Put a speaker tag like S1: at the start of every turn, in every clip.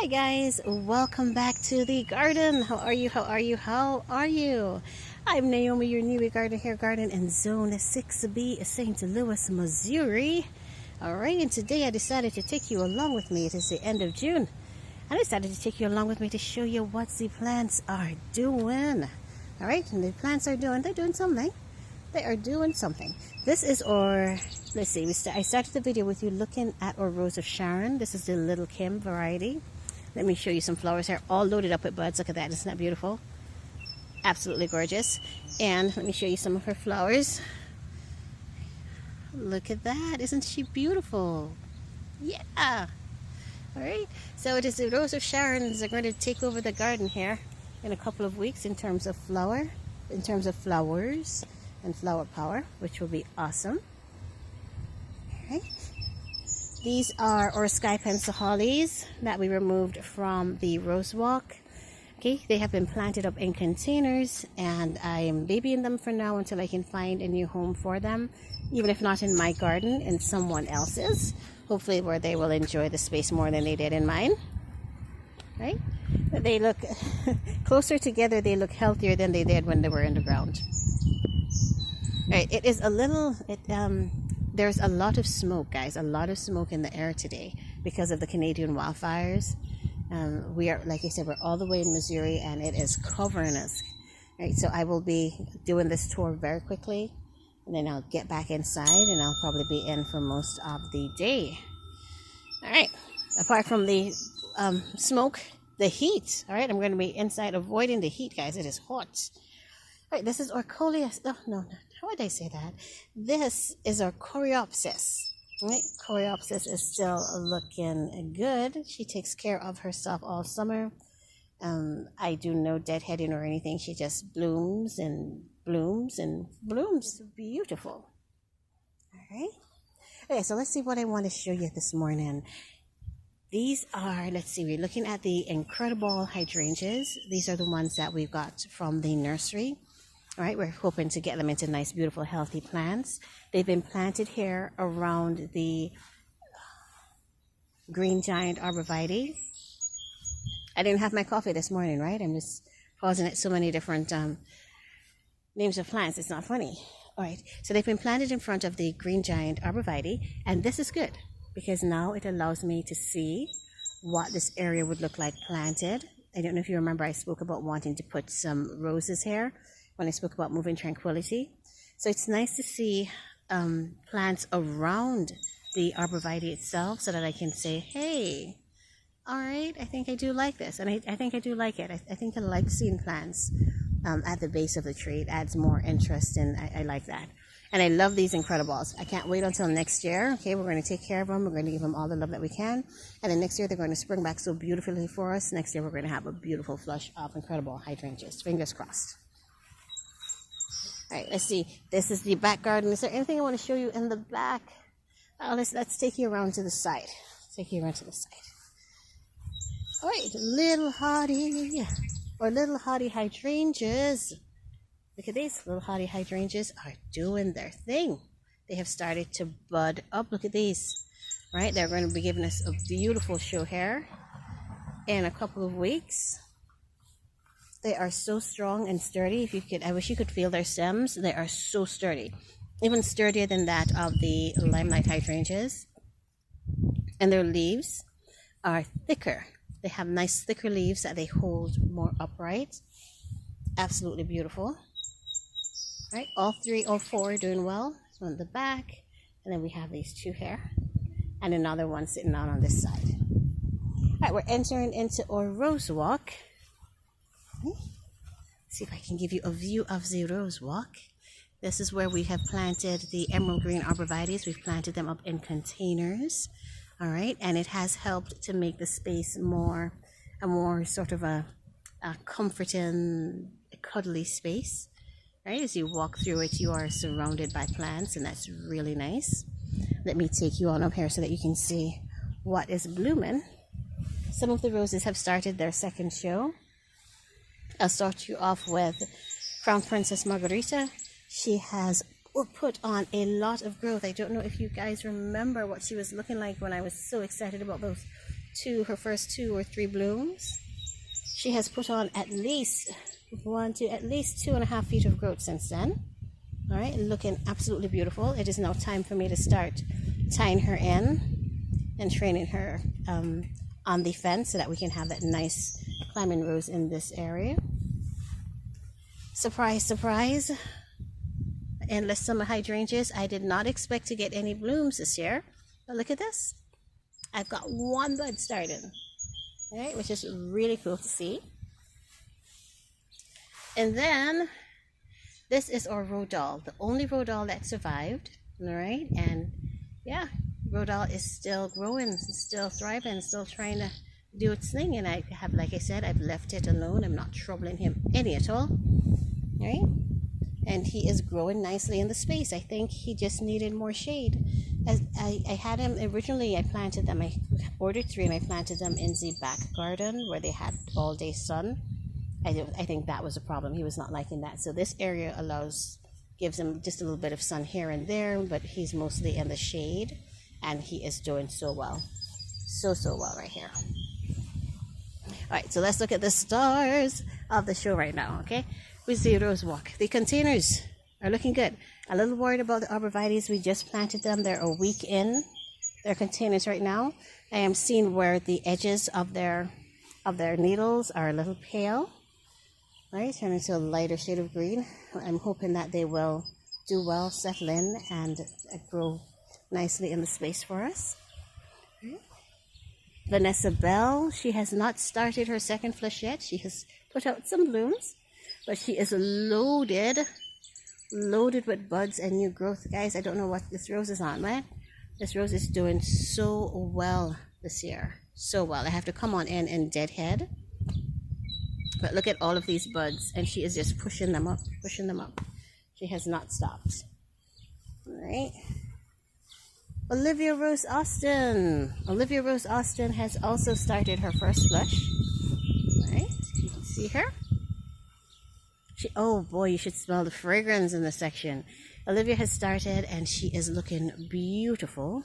S1: Hi guys, welcome back to the garden. How are you? How are you? How are you? I'm Naomi, your New Garden Hair Garden in Zone 6B, St. Louis, Missouri. Alright, and today I decided to take you along with me. It is the end of June. I decided to take you along with me to show you what the plants are doing. Alright, and the plants are doing, they're doing something. They are doing something. This is our, let's see, I started the video with you looking at our Rose of Sharon. This is the Little Kim variety. Let me show you some flowers here, all loaded up with buds. Look at that, isn't that beautiful? Absolutely gorgeous. And let me show you some of her flowers. Look at that, isn't she beautiful? Yeah. All right, so it is the Rose of Sharon. They're going to take over the garden here in a couple of weeks in terms of flowers and flower power, which will be awesome. All right. These are our sky pencil hollies that we removed from the rose walk. Okay, they have been planted up in containers, and I am babying them for now until I can find a new home for them, even if not in my garden, in someone else's, hopefully where they will enjoy the space more than they did in mine. Right? They look closer together, they look healthier than they did when they were in the ground. Right, it is a little, there's a lot of smoke, guys, a lot of smoke in the air today because of the Canadian wildfires. We are, like I said, we're all the way in Missouri and it is covering us. Right, so I will be doing this tour very quickly and then I'll get back inside and I'll probably be in for most of the day. All right, apart from the smoke, the heat. All right, I'm going to be inside avoiding the heat, guys. It is hot. All right, this is our coleus. Oh, no, how would I say that? This is our coreopsis. Right, coreopsis is still looking good. She takes care of herself all summer. I do no deadheading or anything. She just blooms and blooms and blooms. Beautiful. All right. Okay, so let's see what I want to show you this morning. These are, let's see, we're looking at the incredible hydrangeas. These are the ones that we've got from the nursery. All right, we're hoping to get them into nice, beautiful, healthy plants. They've been planted here around the green giant arborvitae. I didn't have my coffee this morning, right? I'm just pausing at so many different names of plants. It's not funny. All right, so they've been planted in front of the green giant arborvitae, and this is good because now it allows me to see what this area would look like planted. I don't know if you remember, I spoke about wanting to put some roses here when I spoke about moving tranquility. So it's nice to see plants around the arborvitae itself so that I can say, hey, all right, I think I do like this. And I think I do like it. I think I like seeing plants at the base of the tree. It adds more interest, and I like that. And I love these incredibles. I can't wait until next year. Okay, we're going to take care of them. We're going to give them all the love that we can. And then next year, they're going to spring back so beautifully for us. Next year, we're going to have a beautiful flush of incredible hydrangeas. Fingers crossed. All right, let's see. This is the back garden. Is there anything I want to show you in the back? Let's take you around to the side. Take you around to the side. All right, little hottie hydrangeas. Look at these little hottie hydrangeas are doing their thing. They have started to bud up. Look at these. Right, they're going to be giving us a beautiful show here in a couple of weeks. They are so strong and sturdy. I wish you could feel their stems. They are so sturdy, even sturdier than that of the limelight hydrangeas. And their leaves are thicker. They have nice thicker leaves that they hold more upright. Absolutely beautiful. Right, all four are doing well. This one at the back, and then we have these two here, and another one sitting out on this side. All right, we're entering into our rose walk. See if I can give you a view of the rose walk. This is where we have planted the emerald green arborvitaes. We've planted them up in containers. All right, and it has helped to make the space a more sort of a comforting, cuddly space. Right, as you walk through it, you are surrounded by plants, and that's really nice. Let me take you on up here so that you can see what is blooming. Some of the roses have started their second show. I'll start you off with Crown Princess Margarita. She has put on a lot of growth. I don't know if you guys remember what she was looking like when I was so excited about those her first 2 or 3 blooms. She has put on at least 2.5 feet of growth since then. All right, looking absolutely beautiful. It is now time for me to start tying her in and training her on the fence so that we can have that nice climbing rose in this area. Surprise, surprise. Endless summer hydrangeas. I did not expect to get any blooms this year, but look at this. I've got 1 bud starting, all right, which is really cool to see. And then this is our rhodol, the only rhodol that survived, all right? And yeah, rhodol is still growing, still thriving, still trying to do its thing. And I have, like I said, I've left it alone. I'm not troubling him any at all, all right? And he is growing nicely in the space. I think he just needed more shade. As I had him originally, I planted them. I ordered 3 and I planted them in the back garden where they had all day sun. I think that was a problem. He was not liking that. So this area gives him just a little bit of sun here and there, but he's mostly in the shade, and he is doing so well. So well right here. All right, so let's look at the stars of the show right now, okay? With the rose walk. The containers are looking good. A little worried about the arborvitaes. We just planted them. They're a week in their containers right now. I am seeing where the edges of their needles are a little pale. Right, turn into a lighter shade of green. I'm hoping that they will do well, settle in, and grow nicely in the space for us. Right. Vanessa Bell, she has not started her second flush yet. She has put out some blooms, but she is loaded with buds and new growth. Guys, I don't know what this rose is on, man. This rose is doing so well this year. So well. I have to come on in and deadhead. But look at all of these buds, and she is just pushing them up. She has not stopped. All right. Olivia Rose Austin. Olivia Rose Austin has also started her first flush. All right. You can see her. Oh boy, you should smell the fragrance in this section. Olivia has started, and she is looking beautiful.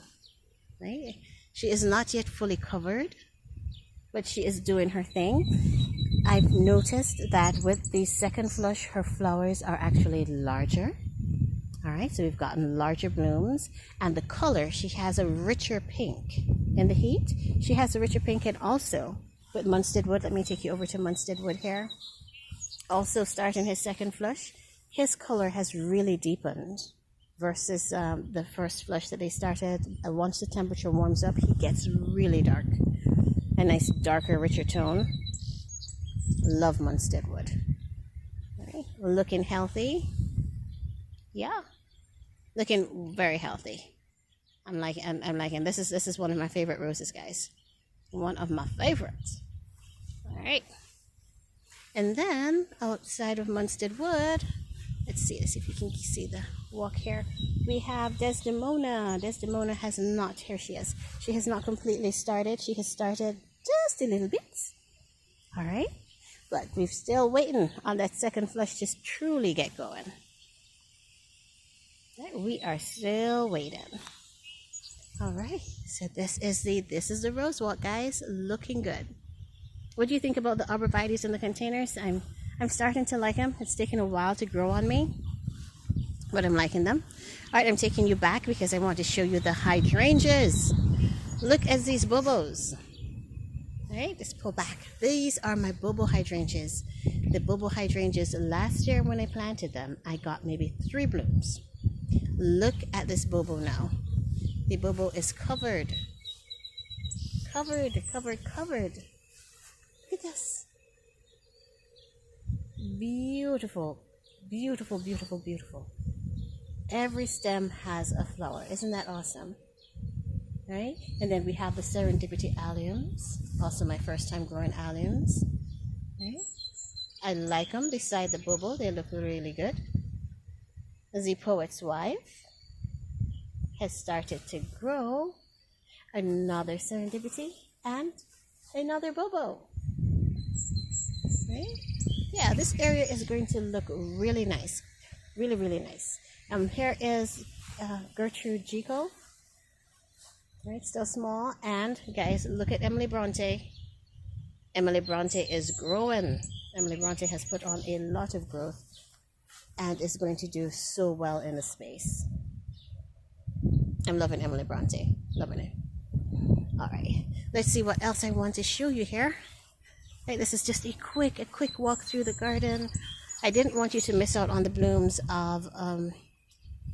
S1: Right. She is not yet fully covered, but she is doing her thing. I've noticed that with the second flush, her flowers are actually larger. All right, so we've gotten larger blooms, and the color, she has a richer pink. In the heat, she has a richer pink, and also with Munstead Wood, let me take you over to Munstead Wood here. Also starting his second flush, his color has really deepened versus the first flush that they started. Once the temperature warms up, he gets really dark. A nice darker, richer tone. Love Munstead Wood. Right. Looking healthy. Yeah, looking very healthy. I'm liking this is one of my favorite roses, guys. One of my favorites. All right. And then outside of Munstead Wood, let's see if you can see the walk here. We have Desdemona. Desdemona has not. Here she is. She has not completely started. She has started just a little bit. All right. But we're still waiting on that second flush to truly get going. We are still waiting. All right. So this is the rose walk, guys. Looking good. What do you think about the arborvitaes in the containers? I'm starting to like them. It's taken a while to grow on me, but I'm liking them. All right, I'm taking you back because I want to show you the hydrangeas. Look at these bubbles. All right, let's pull back. These are my bobo hydrangeas. The bobo hydrangeas, last year when I planted them, I got maybe 3 blooms. Look at this bobo now. The bobo is covered. Covered. Look at this. Beautiful. Every stem has a flower. Isn't that awesome? Right? And then we have the serendipity alliums. Also my first time growing alliums. Right? I like them beside the bobo. They look really good. The poet's wife has started to grow. Another serendipity and another bobo. Right? Yeah, this area is going to look really nice. Really nice. Here is Gertrude Gico. Right, still small. And guys, look at Emily Bronte. Emily Bronte is growing. Emily Bronte has put on a lot of growth and is going to do so well in the space. I'm loving Emily Bronte. Loving it. All right, let's see what else I want to show you here. Right, this is just a quick walk through the garden. I didn't want you to miss out on the blooms of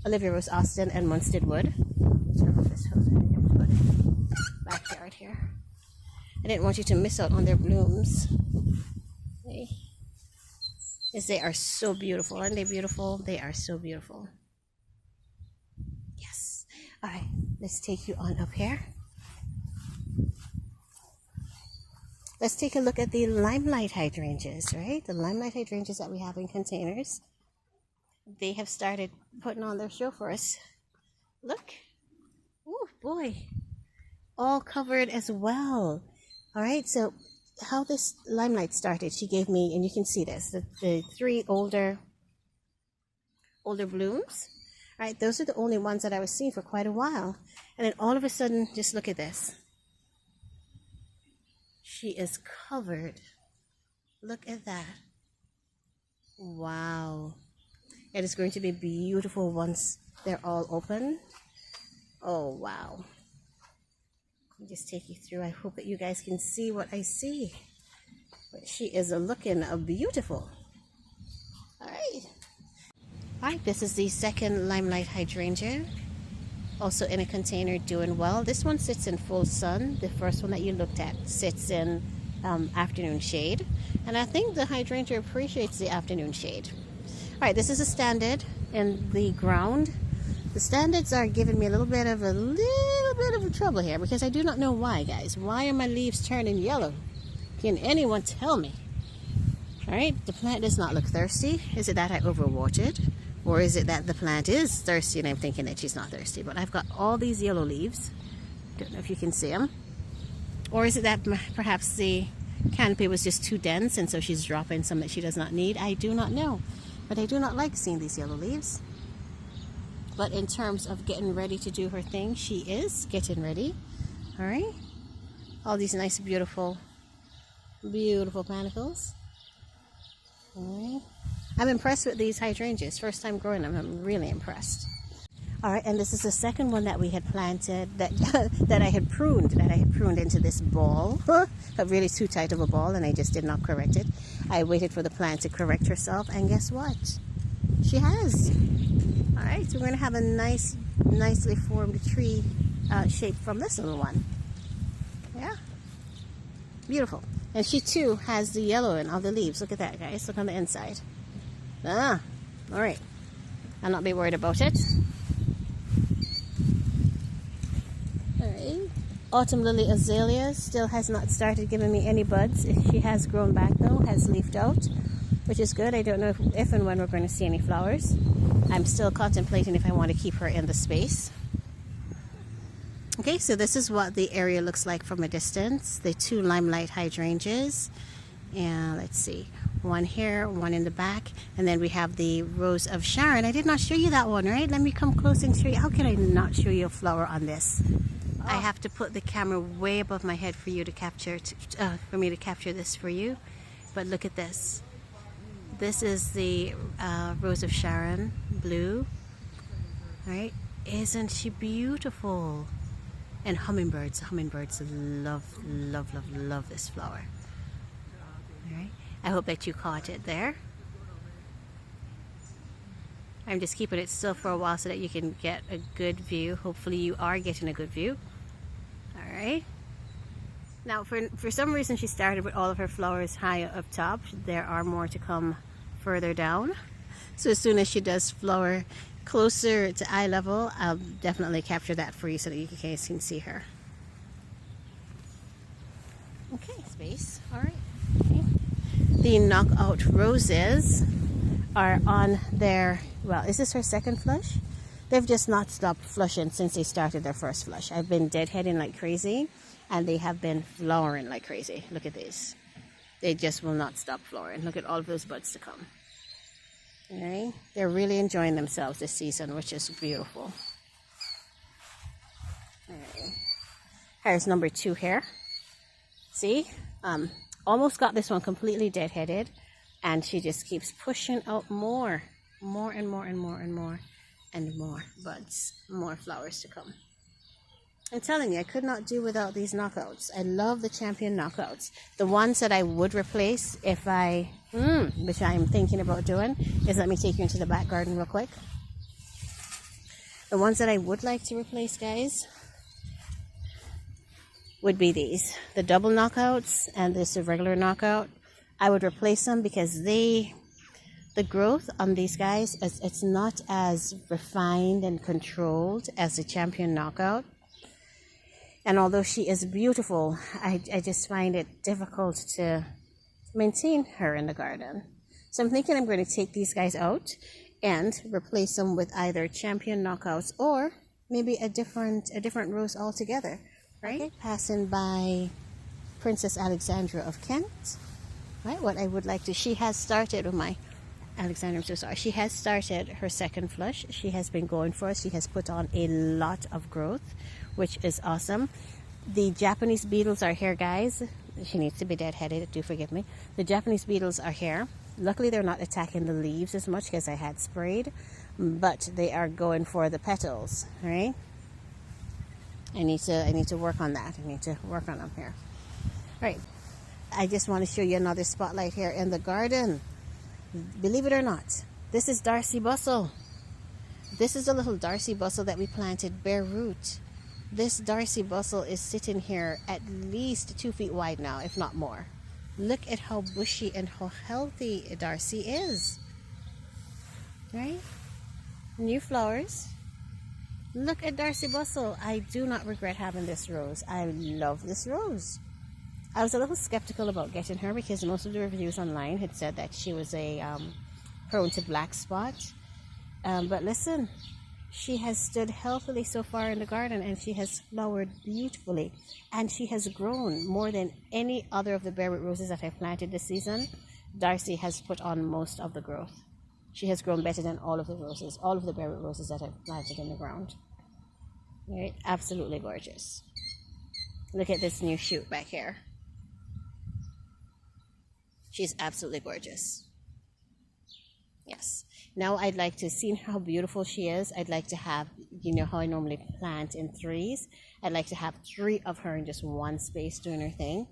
S1: Olivia Rose Austin and Munstead Wood. Backyard here. I didn't want you to miss out on their blooms. Okay. Yes, they are so beautiful. Aren't they beautiful? They are so beautiful. Yes. All right, let's take you on up here. Let's take a look at the limelight hydrangeas, right? The limelight hydrangeas that we have in containers. They have started putting on their show for us. Look. Oh, boy. All covered as well. All right, so how this limelight started, she gave me, and you can see this, the three older blooms. All right, those are the only ones that I was seeing for quite a while. And then all of a sudden, just look at this. She is covered. Look at that. Wow. It is going to be beautiful once they're all open. Oh, wow. Let me just take you through. I hope that you guys can see what I see. But she is looking beautiful. All right. All right, this is the second limelight hydrangea. Also in a container, doing well. This one sits in full sun. The first one that you looked at sits in afternoon shade. And I think the hydrangea appreciates the afternoon shade. All right, this is a standard in the ground. The standards are giving me a little bit of trouble here because I do not know why, guys. Why are my leaves turning yellow? Can anyone tell me? All right, the plant does not look thirsty. Is it that I overwatered? Or is it that the plant is thirsty and I'm thinking that she's not thirsty? But I've got all these yellow leaves. Don't know if you can see them. Or is it that perhaps the canopy was just too dense and so she's dropping some that she does not need? I do not know. But I do not like seeing these yellow leaves. But in terms of getting ready to do her thing, she is getting ready. All right. All these nice, beautiful panicles. All right. I'm impressed with these hydrangeas. First time growing them, I'm really impressed. All right, and this is the second one that we had planted that I had pruned into this ball, a really too tight of a ball, and I just did not correct it. I waited for the plant to correct herself, and guess what? She has. All right, so we're gonna have a nicely formed tree shape from this little one. Yeah, beautiful. And she too has the yellow in all the leaves. Look at that, guys. Look on the inside. All right. I'll not be worried about it. All right. Autumn lily azalea still has not started giving me any buds. She has grown back though, has leafed out, which is good. I don't know if and when we're going to see any flowers. I'm still contemplating if I want to keep her in the space. Okay, so this is what the area looks like from a distance. The two limelight hydrangeas. And let's see, one here, one in the back, and then we have the Rose of Sharon. I did not show you that one, right? Let me come close and show you. How can I not show you a flower on this? I have to put the camera way above my head for you to capture, for me to capture this for you. But look at this. This is the Rose of Sharon, blue. All right, isn't she beautiful? And hummingbirds love this flower. All right, I hope that you caught it there. I'm just keeping it still for a while so that you can get a good view. Hopefully you are getting a good view. All right. Now, for some reason, she started with all of her flowers high up top. There are more to come further down. So as soon as she does flower closer to eye level, I'll definitely capture that for you so that you guys can see her. Okay, space. All right. Okay. The knockout roses are on their, well, is this her second flush? They've just not stopped flushing since they started their first flush. I've been deadheading like crazy, and they have been flowering like crazy. Look at these. They just will not stop flowering. Look at all of those buds to come. All right? They're really enjoying themselves this season, which is beautiful. All right. Here's number 2 here. See, almost got this one completely deadheaded, and she just keeps pushing out more and more and more and more buds, more flowers to come. I'm telling you, I could not do without these knockouts. I love the champion knockouts. The ones that I would replace if I, which I'm thinking about doing, is let me take you into the back garden real quick. The ones that I would like to replace, guys, would be these. The double knockouts and this regular knockout. I would replace them because the growth on these guys, it's not as refined and controlled as the champion knockout. And although she is beautiful, I just find it difficult to maintain her in the garden. So I'm thinking I'm going to take these guys out and replace them with either champion knockouts or maybe a different rose altogether. Right? Okay. Passing by Princess Alexandra of Kent. Right? What I would like to, she has started, oh my, Alexandra, I'm so sorry. She has started her second flush. She has been going for us. She has put on a lot of growth, which is awesome. The Japanese beetles are here, guys. She needs to be deadheaded, do forgive me. The Japanese beetles are here. Luckily, they're not attacking the leaves as much because I had sprayed, but they are going for the petals, right? I need to work on that. I need to work on them here. All right. I just want to show you another spotlight here in the garden. Believe it or not, this is Darcy Bustle. This is a little Darcy Bustle that we planted bare root. This Darcy Bustle is sitting here at least 2 feet wide now, if not more. Look at how bushy and how healthy Darcy is. Right? New flowers. Look at Darcy Bustle. I do not regret having this rose. I love this rose. I was a little skeptical about getting her because most of the reviews online had said that she was a prone to black spot. But listen, she has stood healthily so far in the garden, and she has flowered beautifully, and she has grown more than any other of the bare root roses that I've planted this season. Darcy has put on most of the growth. She has grown better than all of the roses, all of the bare root roses that I've planted in the ground. Right? Absolutely gorgeous. Look at this new shoot back here. She's absolutely gorgeous. Yes. Now I'd like to see how beautiful she is. I'd like to have, you know how I normally plant in threes. I'd like to have 3 of her in just one space doing her thing.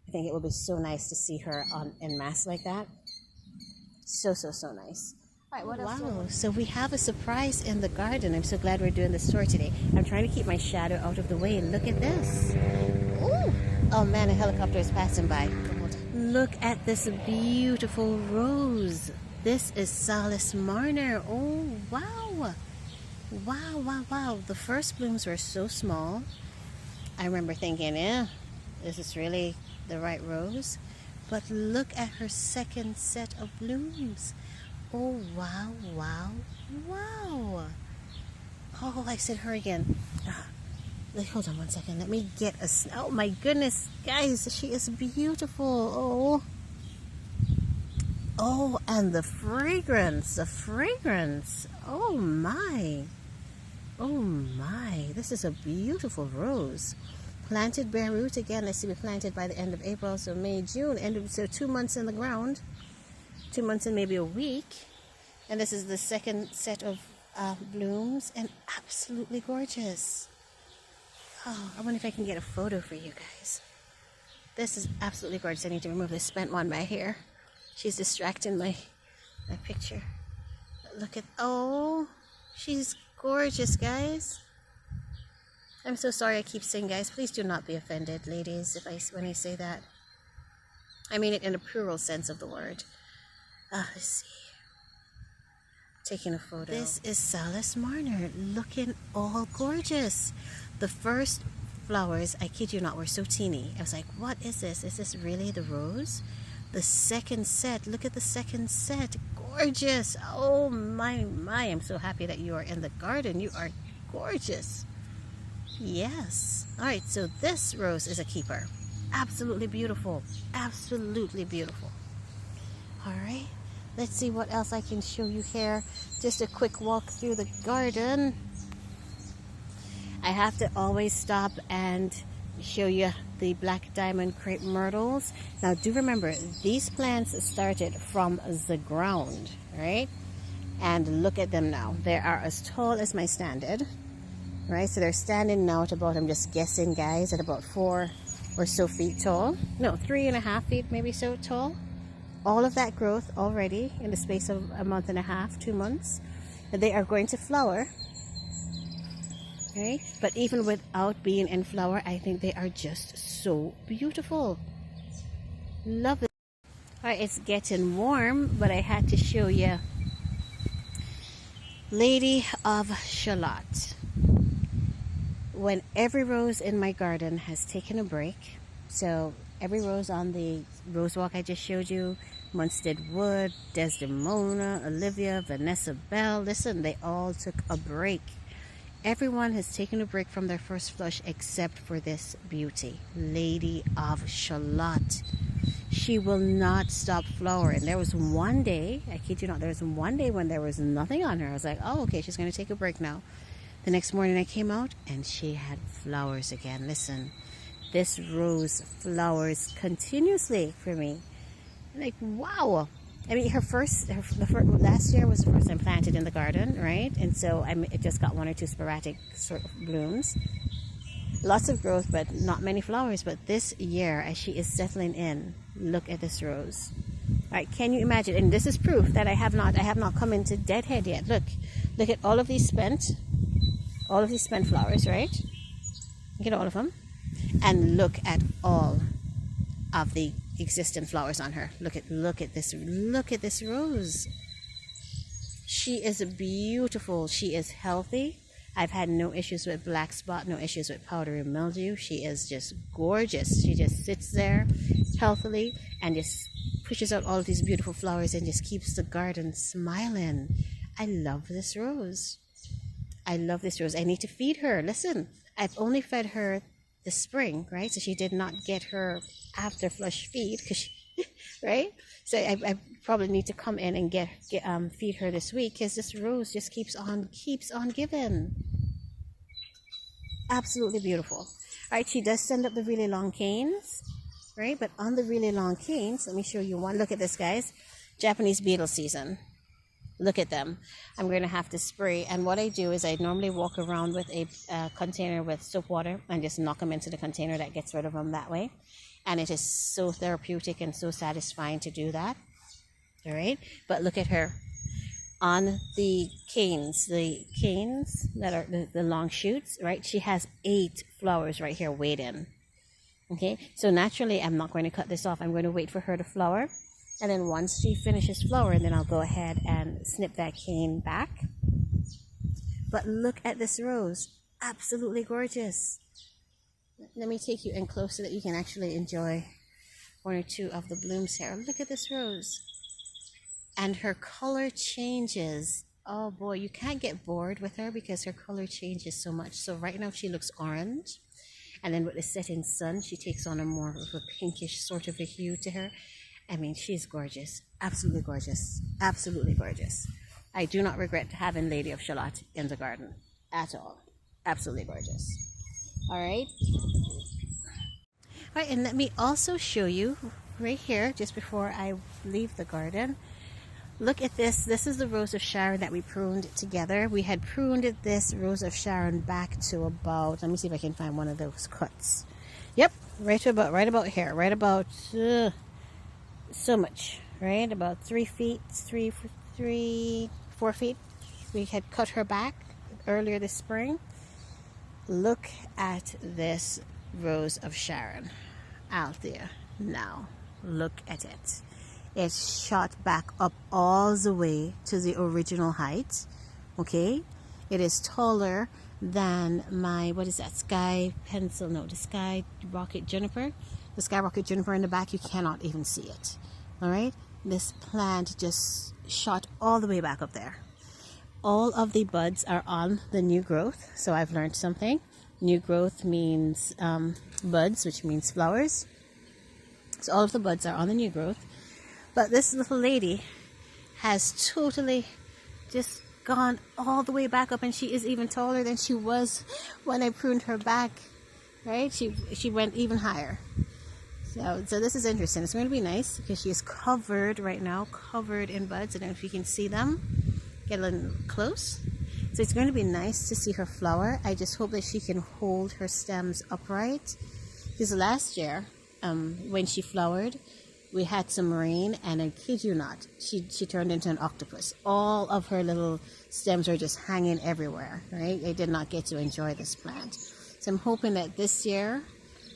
S1: I think it would be so nice to see her en masse like that. So nice. All right, what else? Wow, so we have a surprise in the garden. I'm so glad we're doing this tour today. I'm trying to keep my shadow out of the way. Look at this. Ooh. Oh man, a helicopter is passing by. Look at this beautiful rose. This is Salis Marner. Oh, wow. Wow. The first blooms were so small. I remember thinking, is this really the right rose? But look at her second set of blooms. Oh, wow. Oh, I said her again. Hold on one second. Let me get a... Oh, my goodness. Guys, she is beautiful. Oh, and the fragrance. Oh, my. This is a beautiful rose. Planted bare root again. Let's see, we planted by the end of April, so May, June. So 2 months in the ground. 2 months and maybe a week. And this is the second set of blooms, and absolutely gorgeous. Oh, I wonder if I can get a photo for you guys. This is absolutely gorgeous. I need to remove this spent one right here. She's distracting my picture. Look at, oh, she's gorgeous, guys. I'm so sorry I keep saying guys. Please do not be offended, ladies, when I say that. I mean it in a plural sense of the word. Let's see. Taking a photo. This is Salis Marner, looking all gorgeous. The first flowers, I kid you not, were so teeny. I was like, what is this? Is this really the rose? The second set, look at the second set. Gorgeous. Oh my. I'm so happy that you are in the garden. You are gorgeous. Yes. All right, so this rose is a keeper. Absolutely beautiful. Absolutely beautiful. All right. Let's see what else I can show you here. Just a quick walk through the garden. I have to always stop and show you the black diamond crepe myrtles. Now do remember, these plants started from the ground, right? And look at them now. They are as tall as my standard, right? So they're standing now at about, I'm just guessing guys, at about 4 or so feet tall. No, 3.5 feet maybe so tall. All of that growth already in the space of a month and a half, 2 months. They are going to flower. Okay, but even without being in flower, I think they are just so beautiful. Love it. All right, it's getting warm, but I had to show you Lady of Shalott. When every rose in my garden has taken a break, so every rose on the rose walk I just showed you, Munstead Wood, Desdemona, Olivia, Vanessa Bell, listen, they all took a break. Everyone has taken a break from their first flush except for this beauty, Lady of Shalott. She will not stop flowering. There was one day, I kid you not, there was one day when there was nothing on her. I was like, oh, okay, she's going to take a break now. The next morning I came out and she had flowers again. Listen, this rose flowers continuously for me. Like, wow. I mean, last year was the first time planted in the garden, right? And so it just got 1 or 2 sporadic sort of blooms. Lots of growth, but not many flowers. But this year, as she is settling in, look at this rose. All right, can you imagine? And this is proof that I have not come into deadhead yet. Look at all of these spent flowers, right? Look at all of them, and look at all of the existing flowers on her. Look at this rose. She is beautiful. She is healthy. I've had no issues with black spot, no issues with powdery mildew. She is just gorgeous. She just sits there healthily and just pushes out all of these beautiful flowers and just keeps the garden smiling. I love this rose. I love this rose. I need to feed her. Listen, I've only fed her this spring, right? So she did not get her after flush feed, right? So I probably need to come in and feed her this week, because this rose just keeps on giving. Absolutely beautiful. All right, she does send up the really long canes, right? But on the really long canes, let me show you one. Look at this, guys. Japanese beetle season. Look at them. I'm going to have to spray, and what I do is I normally walk around with a container with soap water and just knock them into the container. That gets rid of them that way, and it is so therapeutic and so satisfying to do that. All right, but look at her on the canes that are the long shoots, right? She has 8 flowers right here waiting. Okay, so naturally I'm not going to cut this off. I'm going to wait for her to flower. And then once she finishes flowering, then I'll go ahead and snip that cane back. But look at this rose. Absolutely gorgeous. Let me take you in close so that you can actually enjoy 1 or 2 of the blooms here. Look at this rose. And her color changes. Oh boy, you can't get bored with her because her color changes so much. So right now she looks orange. And then with the setting sun, she takes on a more of a pinkish sort of a hue to her. I mean, she's gorgeous. Absolutely gorgeous. Absolutely gorgeous. I do not regret having Lady of Shalott in the garden at all. Absolutely gorgeous. All right. All right, and let me also show you right here, just before I leave the garden. Look at this. This is the Rose of Sharon that we pruned together. We had pruned this Rose of Sharon back to about, let me see if I can find one of those cuts. Yep, right about here. Right about... so much, right? About 4 feet. We had cut her back earlier this spring. Look at this Rose of Sharon out there now. Look at it. It's shot back up all the way to the original height. Okay, it is taller than my, what is that, sky pencil? No, the sky rocket juniper. The skyrocket juniper in the back, you cannot even see it. All right, this plant just shot all the way back up there. All of the buds are on the new growth, so I've learned something. New growth means buds, which means flowers. So all of the buds are on the new growth. But this little lady has totally just gone all the way back up, and she is even taller than she was when I pruned her back. right? She went even higher. So this is interesting. It's going to be nice because she is covered right now, covered in buds. I don't know if you can see them. Get a little close. So it's going to be nice to see her flower. I just hope that she can hold her stems upright. Because last year, when she flowered, we had some rain, and I kid you not, she turned into an octopus. All of her little stems are just hanging everywhere, right? I did not get to enjoy this plant. So I'm hoping that this year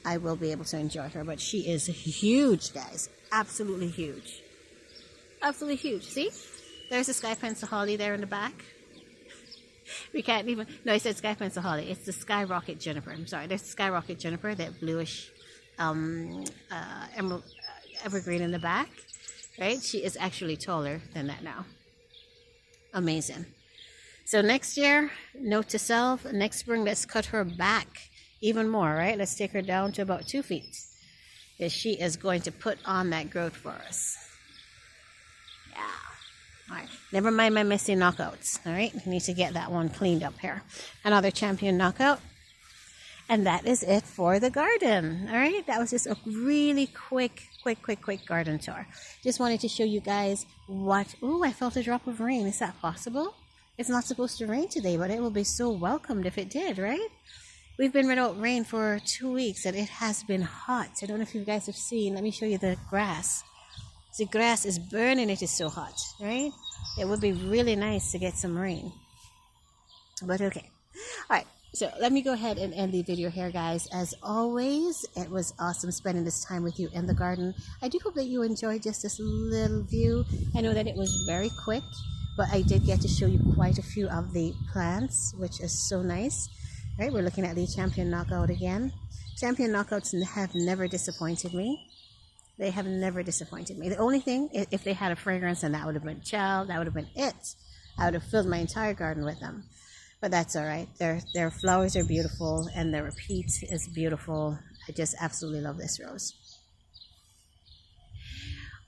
S1: I will be able to enjoy her. But she is huge, guys. Absolutely huge. Absolutely huge. See? There's the sky pencil holly there in the back. We can't even... No, I said sky pencil holly. It's the skyrocket juniper. I'm sorry. There's the skyrocket juniper, that bluish emerald, evergreen in the back. Right? She is actually taller than that now. Amazing. So next year, note to self, next spring, let's cut her back even more, right? Let's take her down to about 2 feet. Because she is going to put on that growth for us. Yeah. All right. Never mind my messy knockouts. All right. I need to get that one cleaned up here. Another champion knockout. And that is it for the garden. All right. That was just a really quick garden tour. Just wanted to show you guys what... Oh, I felt a drop of rain. Is that possible? It's not supposed to rain today, but it will be so welcomed if it did, right? We've been without rain for 2 weeks, and it has been hot. I don't know if you guys have seen. Let me show you the grass. The grass is burning. It is so hot, right? It would be really nice to get some rain. But okay. All right. So let me go ahead and end the video here, guys. As always, it was awesome spending this time with you in the garden. I do hope that you enjoyed just this little view. I know that it was very quick, but I did get to show you quite a few of the plants, which is so nice. Right, we're looking at the champion knockout again. Champion knockouts have never disappointed me. They have never disappointed me. The only thing, if they had a fragrance, and that would have been child, that would have been it. I would have filled my entire garden with them. But that's all right. Their flowers are beautiful, and their repeat is beautiful. I just absolutely love this rose.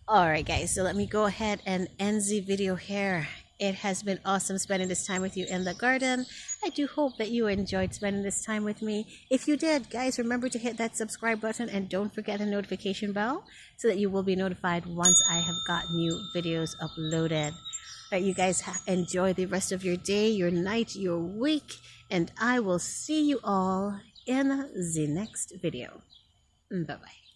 S1: All right, guys. So let me go ahead and end the video here. It has been awesome spending this time with you in the garden. I do hope that you enjoyed spending this time with me. If you did, guys, remember to hit that subscribe button, and don't forget the notification bell so that you will be notified once I have got new videos uploaded. All right, you guys enjoy the rest of your day, your night, your week, and I will see you all in the next video. Bye-bye.